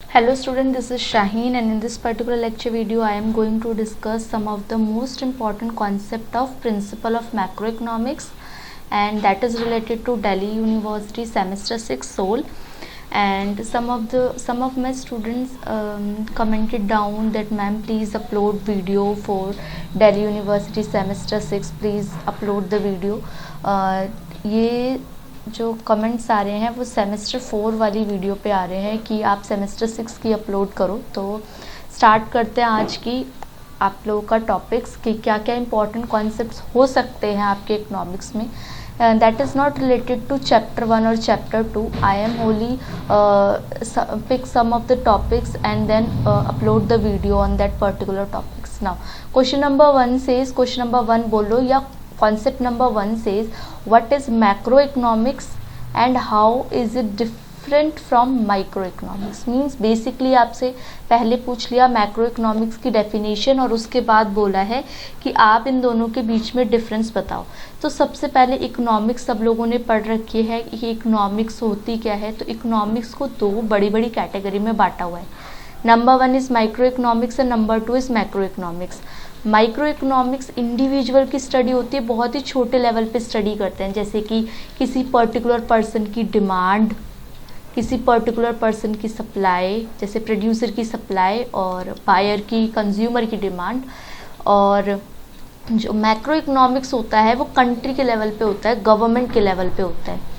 Hello student, this is Shaheen and in this particular lecture video I am going to discuss some of the most important concept of principle of macroeconomics, and that is related to Delhi University semester 6 Seoul. And some of my students commented down that ma'am please upload video for Delhi University semester 6, please upload the video. ये जो comments आ रहे हैं वो semester 4 वाली video पे आ रहे हैं कि आप सेमेस्टर 6 की अपलोड करो। तो स्टार्ट करते हैं आज की आप लोगों का टॉपिक्स कि क्या क्या इंपॉर्टेंट कॉन्सेप्ट्स हो सकते हैं आपके इकोनॉमिक्स में। That is not related to chapter 1 और chapter 2. I am only pick some of the topics and then upload the video on that particular topics. Now question number 1 says, question number 1 बोलो या concept number 1 says what is macroeconomics and how is it different from microeconomics. means basically आपसे पहले पूछ लिया macroeconomics की definition और उसके बाद बोला है कि आप इन दोनों के बीच में डिफरेंस बताओ. तो सबसे पहले इकोनॉमिक्स सब लोगों ने पढ़ रखी है कि इकोनॉमिक्स होती क्या है. तो इकोनॉमिक्स को दो बड़ी बड़ी कैटेगरी में बांटा हुआ है. Number 1 is micro economics and number 2 is macro economics. Micro economics individual की स्टडी होती है, बहुत ही छोटे लेवल पे स्टडी करते हैं, जैसे कि किसी पर्टिकुलर पर्सन की डिमांड, किसी पर्टिकुलर पर्सन की सप्लाई, जैसे प्रोड्यूसर की सप्लाई और बायर की, कंज्यूमर की डिमांड. और जो मैक्रो इकोनॉमिक्स होता है वो कंट्री के लेवल पे होता है, गवर्नमेंट के लेवल पे होता है.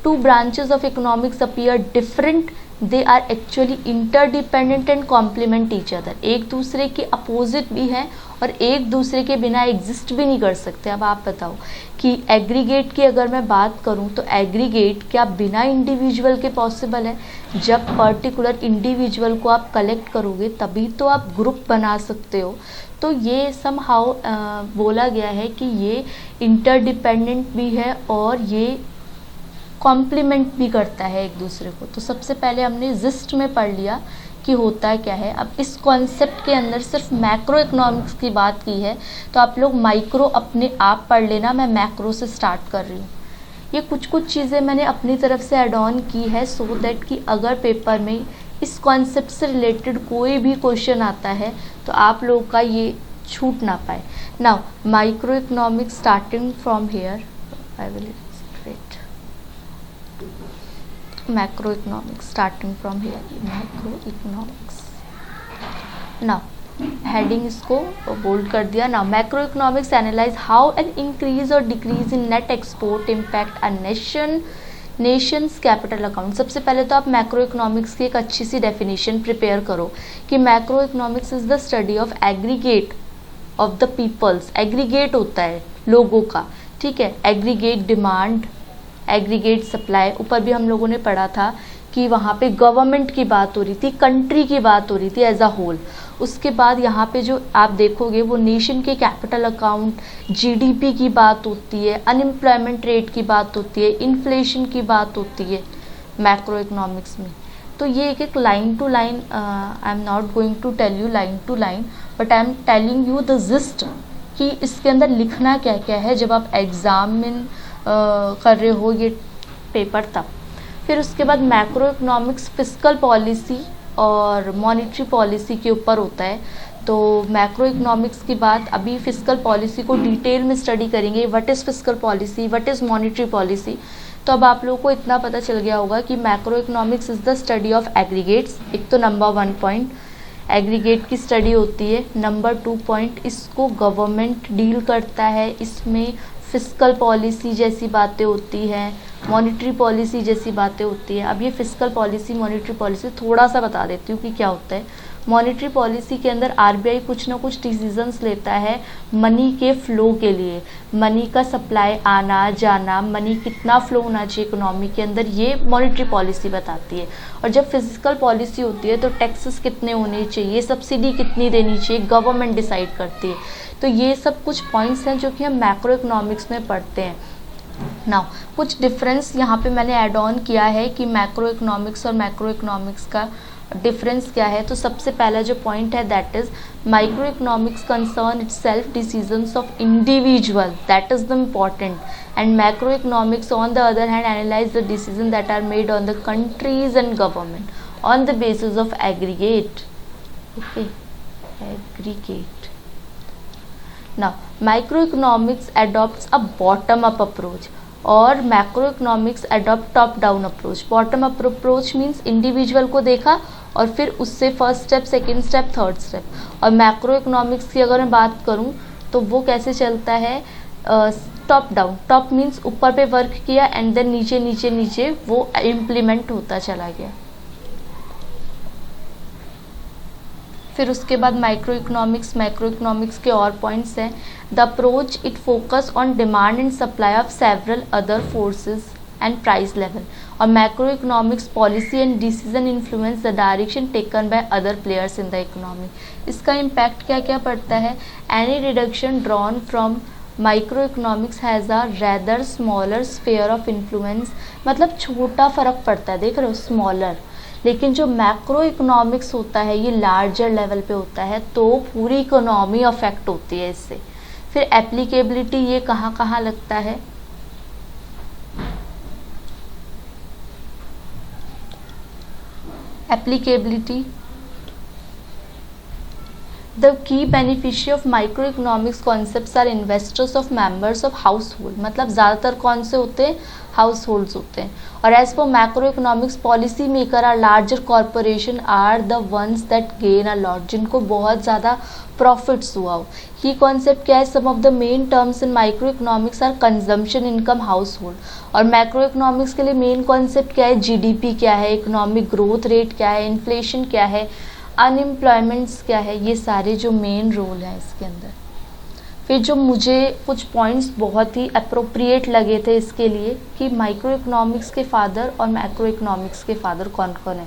Two branches of economics appear different, they are actually interdependent and complement each other. एक दूसरे के अपोजिट भी हैं और एक दूसरे के बिना एग्जिस्ट भी नहीं कर सकते. अब आप बताओ कि एग्रीगेट की अगर मैं बात करूं तो एग्रीगेट क्या बिना इंडिविजुअल के पॉसिबल है? जब पर्टिकुलर इंडिविजुअल को आप कलेक्ट करोगे तभी तो आप ग्रुप बना सकते हो. तो ये समहाउ बोला गया है कि ये इंटरडिपेंडेंट भी है और ये कॉम्प्लीमेंट भी करता है एक दूसरे को. तो सबसे पहले हमने जिस्ट में पढ़ लिया कि होता है क्या है. अब इस कॉन्सेप्ट के अंदर सिर्फ मैक्रो इकोनॉमिक्स की बात की है, तो आप लोग माइक्रो अपने आप पढ़ लेना, मैं मैक्रो से स्टार्ट कर रही हूँ. ये कुछ चीज़ें मैंने अपनी तरफ से ऐड ऑन की है सो दैट कि अगर पेपर में इस कॉन्सेप्ट से रिलेटेड कोई भी क्वेश्चन आता है तो आप लोग का ये छूट ना पाए. Now micro economics starting from here, I will macroeconomics starting from here. macroeconomics. now heading इसको बोल्ड कर दिया. now macroeconomics analyze how an increase or decrease in net export impact a nation's capital account. सबसे पहले तो आप macro economics की एक अच्छी सी डेफिनेशन प्रिपेयर करो कि macro economics is the study of aggregate of the peoples. Aggregate होता है लोगों का, ठीक है. Aggregate demand, aggregate supply. ऊपर भी हम लोगों ने पढ़ा था कि वहाँ पे गवर्नमेंट की बात हो रही थी, कंट्री की बात हो रही थी एज अ होल. उसके बाद यहाँ पे जो आप देखोगे वो नेशन के कैपिटल अकाउंट, जीडीपी की बात होती है, अनएम्प्लॉयमेंट रेट की बात होती है, इन्फ्लेशन की बात होती है मैक्रो इकोनॉमिक्स में. तो ये एक line to line, I am not going to tell you line to line but I am telling you the gist कि इसके अंदर लिखना क्या क्या है जब आप एग्जाम में कर रहे हो ये पेपर तब. फिर उसके बाद मैक्रो इकोनॉमिक्स फिस्कल पॉलिसी और मॉनेटरी पॉलिसी के ऊपर होता है. तो मैक्रो इकोनॉमिक्स की बात, अभी फिस्कल पॉलिसी को डिटेल में स्टडी करेंगे. What is fiscal policy, what is monetary policy. तो अब आप लोगों को इतना पता चल गया होगा कि macro economics is the study of aggregates. एक तो नंबर 1 पॉइंट एग्रीगेट की स्टडी होती है. नंबर 2 पॉइंट इसको गवर्नमेंट डील करता है, इसमें फिस्कल पॉलिसी जैसी बातें होती हैं, मॉनेटरी पॉलिसी जैसी बातें होती हैं. अब ये फिस्कल पॉलिसी, मॉनेटरी पॉलिसी थोड़ा सा बता देती हूँ कि क्या होता है. मॉनेटरी पॉलिसी के अंदर आरबीआई कुछ ना कुछ डिसीजंस लेता है मनी के फ्लो के लिए, मनी का सप्लाई, आना जाना, मनी कितना फ्लो होना चाहिए इकोनॉमी के अंदर, ये मॉनेटरी पॉलिसी बताती है. और जब फिजिकल पॉलिसी होती है तो टैक्सेस कितने होने चाहिए, सब्सिडी कितनी देनी चाहिए, गवर्नमेंट डिसाइड करती है. तो ये सब कुछ पॉइंट्स हैं जो कि हम मैक्रो इकोनॉमिक्स में पढ़ते हैं. नाउ कुछ डिफरेंस यहाँ पे मैंने ऐड ऑन किया है कि मैक्रो इकोनॉमिक्स और मैक्रो इकोनॉमिक्स का डिफरेंस क्या है. तो सबसे पहला जो पॉइंट है that is micro economics concern itself decisions of individual, that is the important. And macro economics on the other hand analyse the decision that are made on the countries and government. on the basis of aggregate. Okay, aggregate. Now microeconomics adopts a bottom up approach और macroeconomics adopt top down approach. Bottom up approach means individual को देखा और फिर उससे first step, second step, third step. और macroeconomics की अगर मैं बात करूँ तो वो कैसे चलता है, टॉप डाउन. टॉप मीन्स ऊपर पे वर्क किया एंड देन नीचे नीचे नीचे वो इम्प्लीमेंट होता चला गया. फिर उसके बाद माइक्रोइकोनॉमिक्स. मैक्रोइकोनॉमिक्स के और पॉइंट्स हैं. The approach it focus on demand and supply of several other forces and price level. और macroeconomics policy and decision influence the direction taken by other players in the economy. इसका impact क्या क्या पड़ता है. Any deduction drawn from microeconomics has a rather smaller sphere of influence. मतलब छोटा फ़र्क पड़ता है, देख रहे हो, स्मॉलर. लेकिन जो मैक्रो इकोनॉमिक्स होता है ये लार्जर लेवल पे होता है, तो पूरी इकोनॉमी अफेक्ट होती है इससे. फिर एप्लीकेबिलिटी, ये कहाँ कहाँ लगता है. Applicability, the key beneficiary of micro economics concepts are investors of members of household. मतलब ज़्यादातर कौन से होते हैं, हाउस होल्ड्स होते हैं. और as per macro economics policy maker are larger corporation are the ones that gain a lot, जिनको बहुत ज़्यादा प्रॉफिट्स हुआ हो. की कॉन्सेप्ट क्या है, some of the main terms in micro economics are consumption, income, household. और macro economics के लिए मेन कॉन्सेप्ट क्या है, जीडीपी क्या है, इकोनॉमिक ग्रोथ रेट क्या है, इन्फ्लेशन क्या है, अनएम्प्लॉयमेंट्स क्या है. ये सारे जो मेन रोल हैं इसके अंदर. फिर जो मुझे कुछ पॉइंट्स बहुत ही अप्रोप्रिएट लगे थे इसके लिए कि माइक्रो इकोनॉमिक्स के फादर और मैक्रो इकोनॉमिक्स के फादर कौन कौन है.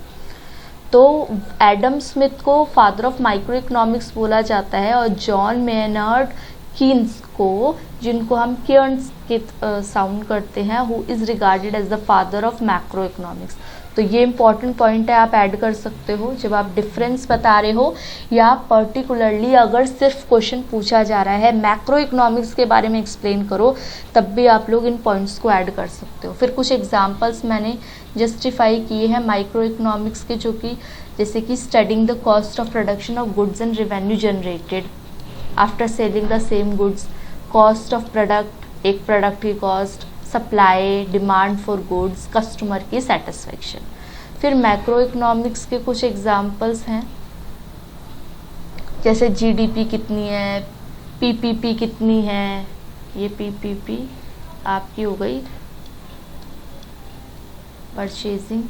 तो एडम स्मिथ को फादर ऑफ माइक्रो इकोनॉमिक्स बोला जाता है और जॉन मेनर्ड कीन्स को, जिनको हम केर्न्स के साउंड करते हैं, who is regarded as the father of macro economics. तो ये इंपॉर्टेंट पॉइंट है, आप ऐड कर सकते हो जब आप डिफरेंस बता रहे हो या पर्टिकुलरली अगर सिर्फ क्वेश्चन पूछा जा रहा है मैक्रो इकोनॉमिक्स के बारे में एक्सप्लेन करो, तब भी आप लोग इन पॉइंट्स को ऐड कर सकते हो. फिर कुछ एग्जांपल्स मैंने जस्टिफाई किए हैं माइक्रो इकोनॉमिक्स के, जो कि जैसे कि studying the cost of production of goods and revenue generated after selling the same goods, cost of product, एक प्रोडक्ट की cost, supply, demand for goods, customer की सेटिस्फेक्शन. फिर मैक्रो इकोनॉमिक्स के कुछ एग्जांपल्स हैं, जैसे जीडीपी कितनी है, पीपीपी कितनी है. ये पीपीपी आपकी हो गई परचेजिंग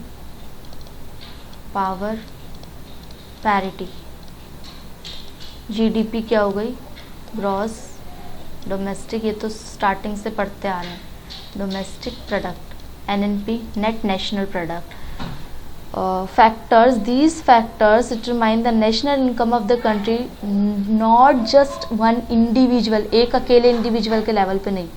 पावर पैरिटी. जीडीपी क्या हो गई, ग्रॉस डोमेस्टिक, ये तो स्टार्टिंग से पढ़ते आ रहे हैं, domestic product. NNP, net national product. Factors, these factors determine the national income of the country, not just one individual, एक अकेले इंडिविजुअल के लेवल पे नहीं.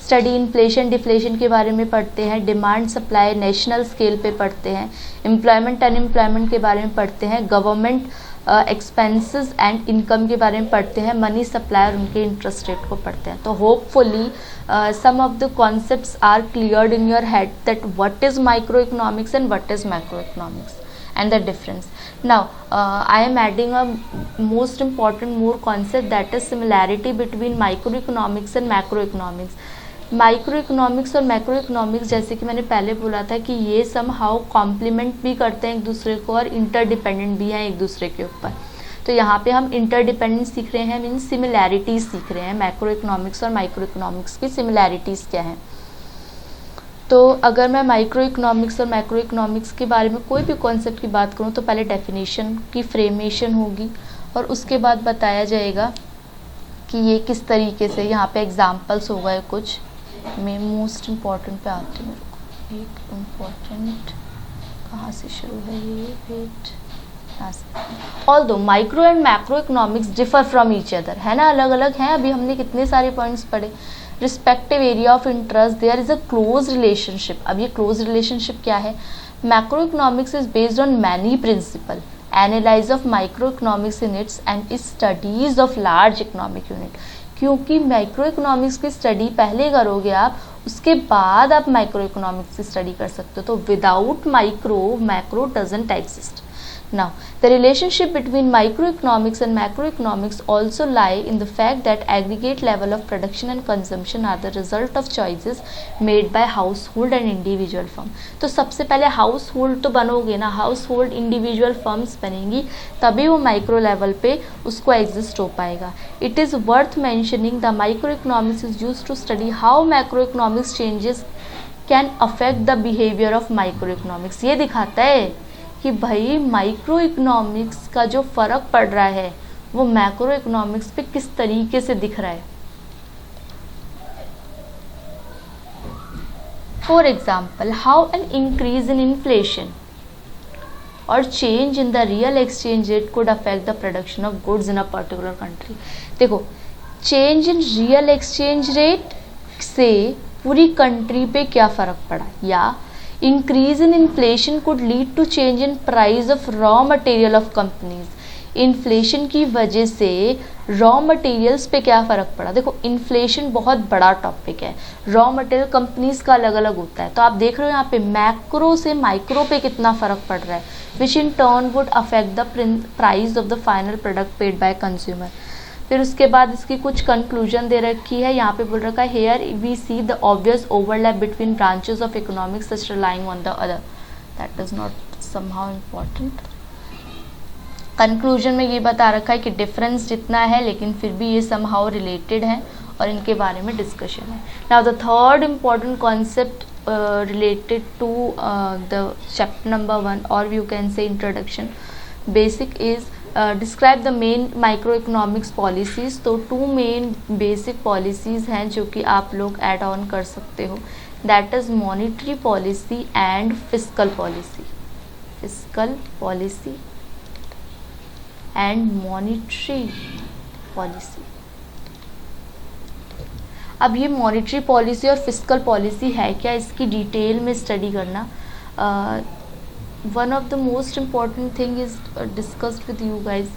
स्टडी इन्फ्लेशन डिफ्लेशन के बारे में पढ़ते हैं, डिमांड सप्लाई नेशनल स्केल पे पढ़ते हैं, एम्प्लॉयमेंट अनएम्प्लॉयमेंट के बारे में पढ़ते हैं, गवर्नमेंट एक्सपेंसेस एंड इनकम के बारे में पढ़ते हैं, मनी सप्लाई और उनके इंटरेस्ट रेट को पढ़ते हैं. तो hopefully some of the concepts are cleared in your head that what is micro economics and what is macro economics and the difference. Now I am adding a most important more concept, that is similarity between microeconomics and macroeconomics. Micro economics और macro economics, जैसे कि मैंने पहले बोला था कि ये some how complement भी करते हैं एक दूसरे को और इंटरडिपेंडेंट भी हैं एक दूसरे के ऊपर. तो यहाँ पे हम इंटरडिपेंडेंस सीख रहे हैं, मीन्स सिमिलैरिटीज़ सीख रहे हैं. मैक्रो इकोनॉमिक्स और माइक्रो इकोनॉमिक्स की सिमिलैरिटीज़ क्या हैं. तो अगर मैं माइक्रो इकोनॉमिक्स और मैक्रो इकोनॉमिक्स के बारे में कोई भी कॉन्सेप्ट की बात करूँ तो पहले डेफिनेशन की फ्रेमेशन होगी और उसके बाद बताया जाएगा कि ये किस तरीके से. यहाँ पे एग्जांपल्स हो गए कुछ. मैं मोस्ट इम्पॉर्टेंट पे आती हूँ, मेरे को एक इम्पॉर्टेंट कहाँ से शुरू है ये, वेट, यहाँ से. Although micro and macro economics differ from each other, है ना, अलग अलग हैं. अभी हमने कितने सारे पॉइंट्स पढ़े. Respective area of interest there is a close relationship. अब ये क्लोज रिलेशनशिप क्या है. Macro economics is based on many principle, analyse of micro economics in its and studies of large economic unit. क्योंकि micro economics की study पहले करोगे आप, उसके बाद आप माइक्रो इकोनॉमिक्स की स्टडी कर सकते हो। तो without micro, macro doesn't exist. Now, the relationship between microeconomics and macroeconomics also lie in the fact that aggregate level of production and consumption are the result of choices made by household and individual firm। तो सबसे पहले household तो बनोगे ना, household individual firms बनेंगी, तभी वो micro level पे उसको एग्जिस्ट हो पाएगा। It is worth mentioning the microeconomics is use to study how macroeconomics changes can affect the behaviour of microeconomics. ये दिखाता है कि भाई माइक्रो इकोनॉमिक्स का जो फ़र्क पड़ रहा है वो मैक्रो इकोनॉमिक्स पे किस तरीके से दिख रहा है। For example, how an increase in inflation और change in the real exchange rate could affect the production of goods in a particular country. देखो, change in real exchange rate से पूरी कंट्री पे क्या फ़र्क पड़ा, या increase in inflation could lead to change in price of raw material of companies। Inflation की वजह से रॉ मटेरियल्स पे क्या फ़र्क पड़ा। देखो, इन्फ्लेशन बहुत बड़ा टॉपिक है, रॉ मटेरियल कंपनीज का अलग अलग होता है। तो आप देख रहे हो यहाँ पे मैक्रो से माइक्रो पे कितना फ़र्क पड़ रहा है, which in turn would affect the price of the final product paid by consumer. फिर उसके बाद इसकी कुछ कंक्लूजन दे रखी है, यहाँ पे बोल रखा है here we see the obvious overlap between branches of economics such relying on the other, that is not somehow important. Conclusion में ये बता रखा है कि डिफरेंस जितना है लेकिन फिर भी ये समहाउ रिलेटेड है और इनके बारे में डिस्कशन है। Now the third important concept related to the chapter number 1 or you can say introduction basic is describe the main microeconomics policies। तो 2 मेन बेसिक पॉलिसीज़ हैं जो कि आप लोग ऐड ऑन कर सकते हो, that is monetary policy and fiscal policy. Fiscal policy and monetary policy. अब ये मॉनिटरी पॉलिसी और फिस्कल पॉलिसी है क्या, इसकी डिटेल में स्टडी करना one of the most important thing is discussed with you guys.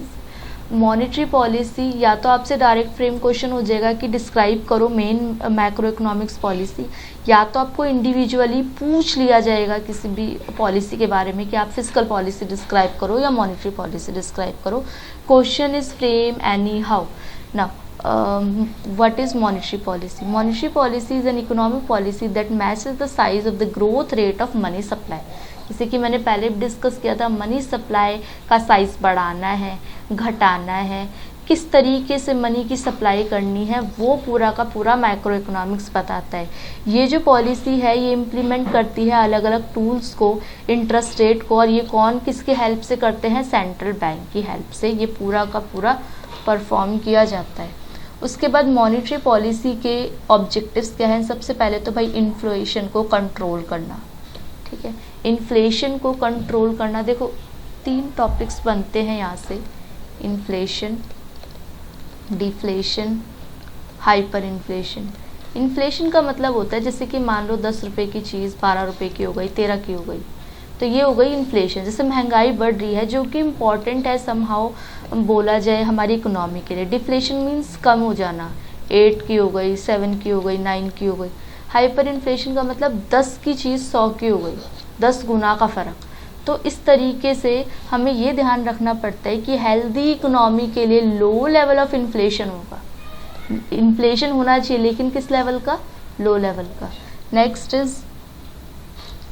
Monetary policy या तो आपसे डायरेक्ट फ्रेम क्वेश्चन हो जाएगा कि डिस्क्राइब करो मेन मैक्रो इकोनॉमिक्स पॉलिसी, या तो आपको इंडिविजुअली पूछ लिया जाएगा किसी भी पॉलिसी के बारे में कि आप फिस्कल पॉलिसी डिस्क्राइब करो या मॉनिटरी पॉलिसी डिस्क्राइब करो। Question is frame any how. Now what is monetary policy? Monetary policy is an economic policy that matches the size of the growth rate of money supply। जैसे कि मैंने पहले discuss किया था, money supply का size बढ़ाना है, घटाना है, किस तरीके से मनी की सप्लाई करनी है, वो पूरा का पूरा माइक्रो इकोनॉमिक्स बताता है। ये जो पॉलिसी है ये इम्प्लीमेंट करती है अलग अलग टूल्स को, इंटरेस्ट रेट को, और ये कौन किसके हेल्प से करते हैं, सेंट्रल बैंक की हेल्प से ये पूरा का पूरा परफॉर्म किया जाता है। उसके बाद मॉनिटरी पॉलिसी के ऑब्जेक्टिव्स क्या हैं, सबसे पहले तो भाई इन्फ्लेशन को कंट्रोल करना, ठीक है, इन्फ्लेशन को कंट्रोल करना। देखो 3 टॉपिक्स बनते हैं यहाँ से, inflation, deflation, hyper inflation. Inflation का मतलब होता है जैसे कि मान लो 10 रुपये की चीज़ 12 रुपये की हो गई, 13 की हो गई, तो ये हो गई इन्फ्लेशन। जैसे महंगाई बढ़ रही है जो कि इम्पॉर्टेंट है समहाउ बोला जाए हमारी इकोनॉमी के लिए। डिफ्लेशन मीन्स कम हो जाना, 8 की हो गई, 7 की हो गई, 9 की हो गई। हाइपर इन्फ्लेशन का मतलब 10 की चीज़ 100 की हो गई, 10 गुना का फ़र्क। तो इस तरीके से हमें ये ध्यान रखना पड़ता है कि हेल्दी इकोनॉमी के लिए लो लेवल ऑफ इन्फ्लेशन होगा। इन्फ्लेशन होना चाहिए लेकिन किस लेवल का, लो लेवल का। Next is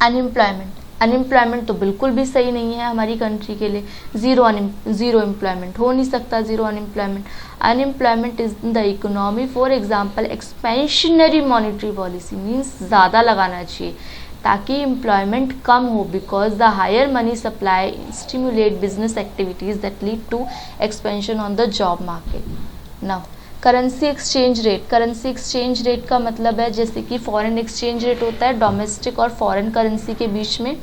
unemployment. अनएम्प्लॉयमेंट तो बिल्कुल भी सही नहीं है हमारी कंट्री के लिए, ज़ीरो एम्प्लॉयमेंट हो नहीं सकता, zero unemployment. Unemployment is the economy. For example expansionary monetary policy means ज़्यादा लगाना चाहिए ताकि एम्प्लॉयमेंट कम हो, because the higher money supply stimulate business activities that lead to expansion on the job market. Now currency exchange rate. Currency exchange rate का मतलब है जैसे कि फॉरेन एक्सचेंज रेट होता है डोमेस्टिक और फॉरेन करेंसी के बीच में।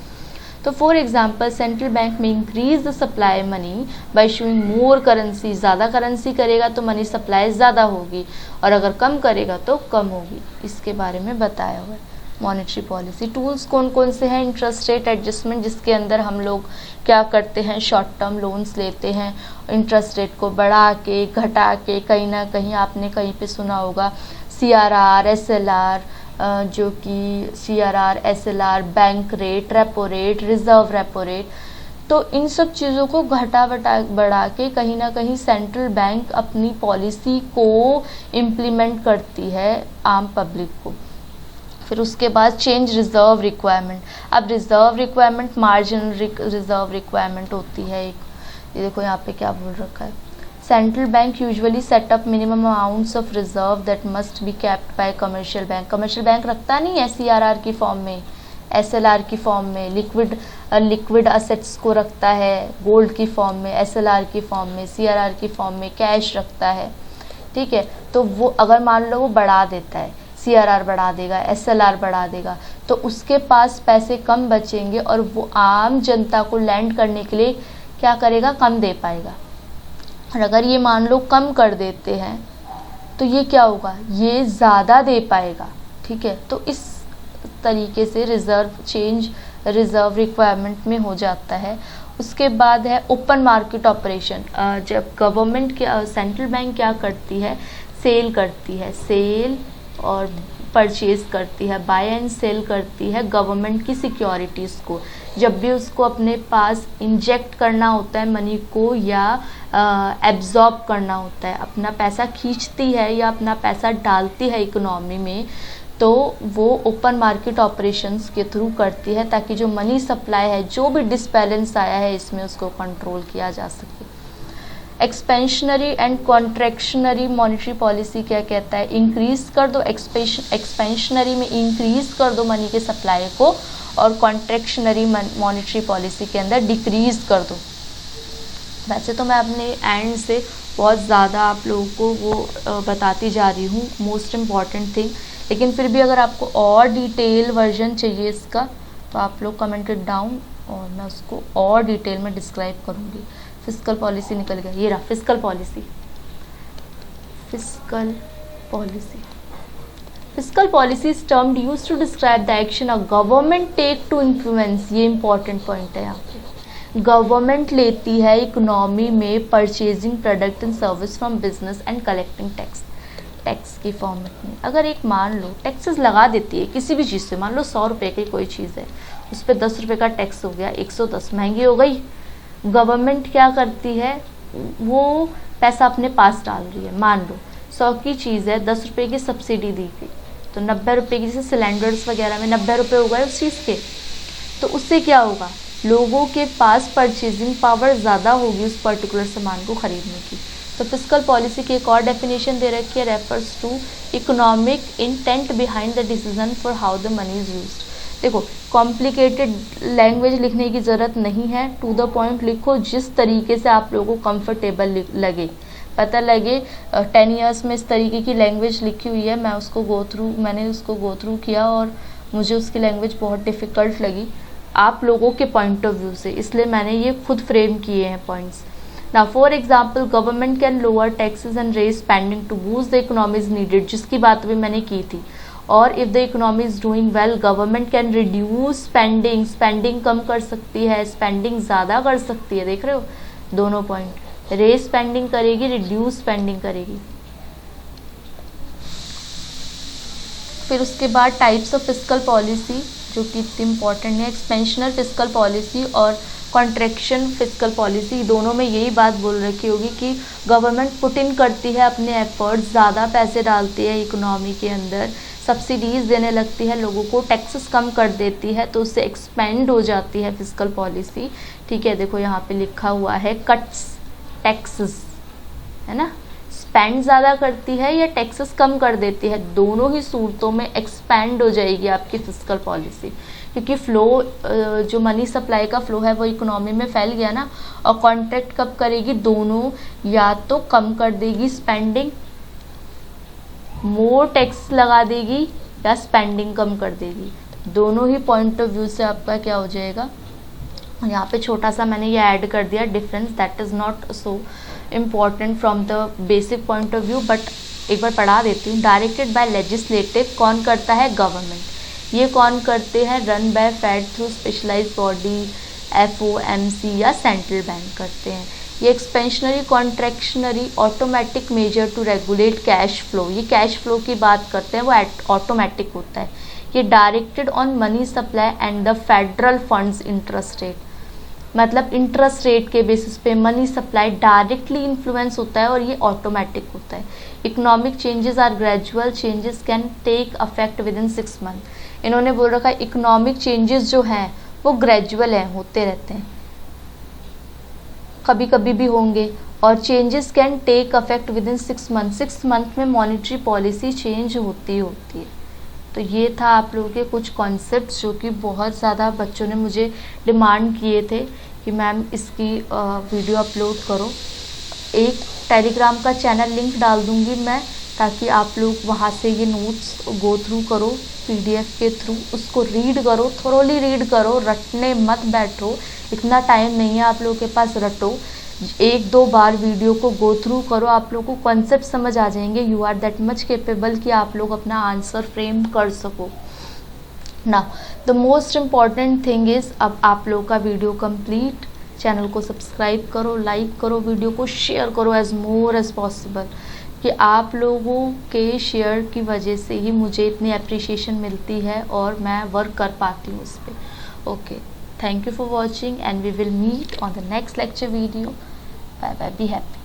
तो फॉर एग्जांपल सेंट्रल बैंक में increase the supply money by issuing more currency. ज़्यादा करेंसी करेगा तो मनी सप्लाई ज़्यादा होगी और अगर कम करेगा तो कम होगी। इसके बारे में बताया हुआ है। मॉनेटरी पॉलिसी टूल्स कौन कौन से हैं, इंटरेस्ट रेट एडजस्टमेंट जिसके अंदर हम लोग क्या करते हैं, शॉर्ट टर्म लोन्स लेते हैं, इंटरेस्ट रेट को बढ़ा के, घटा के, कहीं ना कहीं आपने कहीं पे सुना होगा CRR, SLR, जो कि CRR, SLR, bank rate, repo rate, reserve repo rate, तो इन सब चीज़ों को घटा बढ़ा के कहीं ना कहीं सेंट्रल बैंक अपनी पॉलिसी को इम्प्लीमेंट करती है आम पब्लिक को। फिर उसके बाद चेंज रिजर्व रिक्वायरमेंट। अब reserve requirement marginal reserve requirement होती है एक, ये देखो यहाँ पे क्या बोल रखा है, central bank usually set up minimum amounts of reserve that must be kept bye commercial bank. Commercial bank रखता नहीं है CRR की फॉर्म में, SLR की फॉर्म में, लिक्विड असेट्स को रखता है गोल्ड की फॉर्म में, SLR की फॉर्म में, CRR की फॉर्म में कैश रखता है, ठीक है। तो वो अगर मान लो वो बढ़ा देता है, CRR बढ़ा देगा, SLR बढ़ा देगा, तो उसके पास पैसे कम बचेंगे और वो आम जनता को लैंड करने के लिए क्या करेगा, कम दे पाएगा। और अगर ये मान लो कम कर देते हैं तो ये क्या होगा, ये ज़्यादा दे पाएगा, ठीक है। तो इस तरीके से चेंज रिजर्व रिक्वायरमेंट में हो जाता है। उसके बाद है ओपन मार्केट ऑपरेशन। जब गवर्नमेंट सेंट्रल बैंक क्या करती है, सेल करती है, सेल और परचेज करती है, बाय एंड सेल करती है गवर्नमेंट की सिक्योरिटीज़ को। जब भी उसको अपने पास इंजेक्ट करना होता है मनी को या एब्जॉर्ब करना होता है, अपना पैसा खींचती है या अपना पैसा डालती है इकोनॉमी में, तो वो ओपन मार्केट ऑपरेशंस के थ्रू करती है ताकि जो मनी सप्लाई है, जो भी डिसबैलेंस आया है इसमें उसको कंट्रोल किया जा सके। Expansionary and contractionary monetary policy क्या कहता है, इंक्रीज कर दो, एक्सपेंशनरी में इंक्रीज कर दो मनी के सप्लाई को, और कॉन्ट्रैक्शनरी मॉनेटरी पॉलिसी के अंदर डिक्रीज कर दो। वैसे तो मैं अपने एंड से बहुत ज़्यादा आप लोगों को वो बताती जा रही हूँ मोस्ट इम्पॉर्टेंट थिंग, लेकिन फिर भी अगर आपको और डिटेल वर्जन चाहिए इसका तो आप लोग कमेंटेड डाउन और मैं उसको और डिटेल में डिस्क्राइब करूँगी। फिस्कल पॉलिसी निकल गया, ये रहा fiscal policy. Fiscal policy, fiscal policy is termed used to describe the action a government take to influence, ये इंपॉर्टेंट पॉइंट है यहाँ पे। गवर्नमेंट लेती है इकोनॉमी में purchasing product and service from business and collecting tax, tax की format में। अगर एक मान लो टैक्सेस लगा देती है किसी भी चीज़ से, मान लो 100 रुपये की कोई चीज़ है, उस पर 10 रुपये का टैक्स हो गया, 110 महंगी हो गई। गवर्नमेंट क्या करती है, वो पैसा अपने पास डाल रही है। मान लो 100 की चीज़ है, 10 रुपये की सब्सिडी दी गई, तो 90 रुपये की, जैसे सिलेंडर्स वगैरह में 90 रुपये हो गए उस चीज़ के, तो उससे क्या होगा, लोगों के पास परचेजिंग पावर ज़्यादा होगी उस पर्टिकुलर सामान को खरीदने की। तो फिस्कल पॉलिसी की एक और डेफिनेशन दे रखी है, refers to economic intent behind the decision for how the money is used. देखो कॉम्प्लिकेटेड लैंग्वेज लिखने की ज़रूरत नहीं है, टू द पॉइंट लिखो, जिस तरीके से आप लोगों को कंफर्टेबल लगे, पता लगे। 10 ईयर्स में इस तरीके की लैंग्वेज लिखी हुई है, मैंने उसको गो थ्रू किया और मुझे उसकी लैंग्वेज बहुत डिफ़िकल्ट लगी आप लोगों के पॉइंट ऑफ व्यू से, इसलिए मैंने ये खुद फ्रेम किए हैं points. Now, for example, government can lower taxes and raise spending to boost the economy is needed, जिसकी बात भी मैंने की थी। और if the economy is doing well, government can reduce spending, spending कम कर सकती है, spending ज़्यादा कर सकती है, देख रहे हो दोनों पॉइंट, raise spending करेगी, reduce spending करेगी। फिर उसके बाद टाइप्स ऑफ फिस्कल पॉलिसी जो कि इतनी इम्पॉर्टेंट है, एक्सपेंशनल फिस्कल पॉलिसी और कॉन्ट्रैक्शन फिस्कल पॉलिसी, दोनों में यही बात बोल रखी होगी कि गवर्नमेंट पुट इन करती है अपने एफर्ट्स, ज़्यादा पैसे डालती है इकोनॉमी के अंदर, सब्सिडीज़ देने लगती है लोगों को, टैक्सेस कम कर देती है, तो उससे एक्सपेंड हो जाती है फिस्कल पॉलिसी। ठीक है, देखो यहाँ पे लिखा हुआ है कट्स टैक्सेस, है ना, स्पेंड ज़्यादा करती है या टैक्सेस कम कर देती है, दोनों ही सूरतों में एक्सपेंड हो जाएगी आपकी फिस्कल पॉलिसी, क्योंकि फ्लो जो मनी सप्लाई का फ्लो है वो इकोनॉमी में फैल गया ना। और कॉन्ट्रैक्ट कब करेगी, दोनों, या तो कम कर देगी स्पेंडिंग, मोर टैक्स लगा देगी, या स्पेंडिंग कम कर देगी, दोनों ही पॉइंट ऑफ व्यू से आपका क्या हो जाएगा। यहाँ पे छोटा सा मैंने ये ऐड कर दिया difference, that is not so important from the basic point of view, but एक बार पढ़ा देती हूँ। डायरेक्टेड बाय लेजिस्लेटिव, कौन करता है, गवर्नमेंट। ये कौन करते हैं, run by Fed through specialised body, FOMC या सेंट्रल बैंक करते हैं। ये expansionary contractionary automatic measure to regulate cash flow, ये कैश फ्लो की बात करते हैं, वो ऑटोमेटिक होता है। ये directed on money supply and the federal funds interest rate, मतलब इंटरेस्ट रेट के बेसिस पे मनी सप्लाई डायरेक्टली इन्फ्लुएंस होता है और ये ऑटोमेटिक होता है। Economic changes are gradual, changes can take affect within 6 month. इन्होंने बोल रखा है इकोनॉमिक चेंजेस जो हैं वो ग्रेजुअल हैं, होते रहते हैं, कभी कभी भी होंगे, और changes can take affect within 6 month, 6 month में मॉनेटरी पॉलिसी चेंज होती है। तो ये था आप लोगों के कुछ कॉन्सेप्ट्स जो कि बहुत ज़्यादा बच्चों ने मुझे डिमांड किए थे कि मैम इसकी वीडियो अपलोड करो। एक टेलीग्राम का चैनल लिंक डाल दूँगी मैं, ताकि आप लोग वहाँ से ये नोट्स गो थ्रू करो PDF के थ्रू, उसको रीड करो, थोरोली रीड करो, रटने मत बैठो, इतना टाइम नहीं है आप लोगों के पास, रटो, 1-2 बार वीडियो को गो थ्रू करो, आप लोगों को कॉन्सेप्ट समझ आ जाएंगे। You are that much capable कि आप लोग अपना आंसर फ्रेम कर सको ना। The most important thing is, अब आप लोगों का वीडियो कंप्लीट, चैनल को सब्सक्राइब करो, लाइक करो, वीडियो को शेयर करो एज मोर एज पॉसिबल, कि आप लोगों के शेयर की वजह से ही मुझे इतनी अप्रिशिएशन मिलती है और मैं वर्क कर पाती हूँ उस पर। Okay, thank you for watching and we will meet on the next lecture video. Bye bye, be happy.